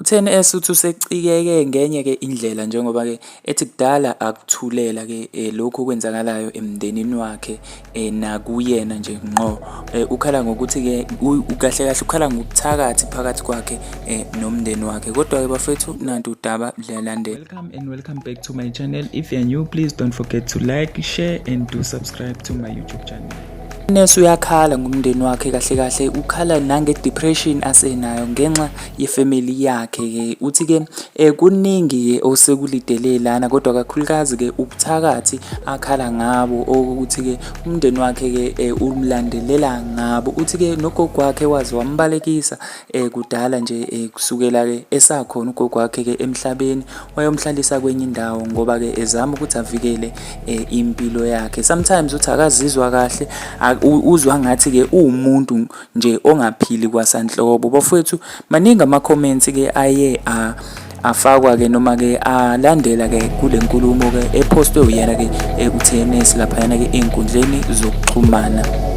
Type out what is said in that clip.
U-10S uthi usecikeke ngenye-ke indlela njengoba-ke ethi kudala akuthulela lokhu okwenzakalayo emndenini wakhe nakuyena nje ngqo. Ukhala ngokuthi-ke kahle kahle ukhala ngobuthakathi phakathi kwakhe nomndeni wakhe. Kodwa-ke bafethu nanti udaba liyalandela. Welcome and welcome back to my channel. If you're new, please don't forget to like, share and do subscribe to my YouTube channel. U-10S uyakhala ngumndeni wakhe kahle kahle, ukhala nange-depression asenayo ngenxa yefamily yakhe-ke. Uthi-ke kuningi-ke osekulidelwe lana, kodwa kakhulukazi-ke ubuthakathi akhala ngabo okuthi-ke umndeni wakhe-ke umlandelela ngabo. Uthi-ke nogogo wakhe waze wambalekisa kudala nje kusukela-ke esakhona ugogo wakhe-ke emhlabeni, wayomhlalisa kwenye indawo ngoba-ke ezama ukuthi avikele impilo yakhe. Sometimes uthi akazizwa kahle, uzwa ngathi-ke uwumuntu nje ongaphili kwasanhlobo. Bafowethu, maningi ama-comments-ke aye afakwa-ke noma-ke alandela-ke kule nkulumo-ke epostwe uyena-ke u-10S laphayana-ke ey'nkundleni zokuxhumana.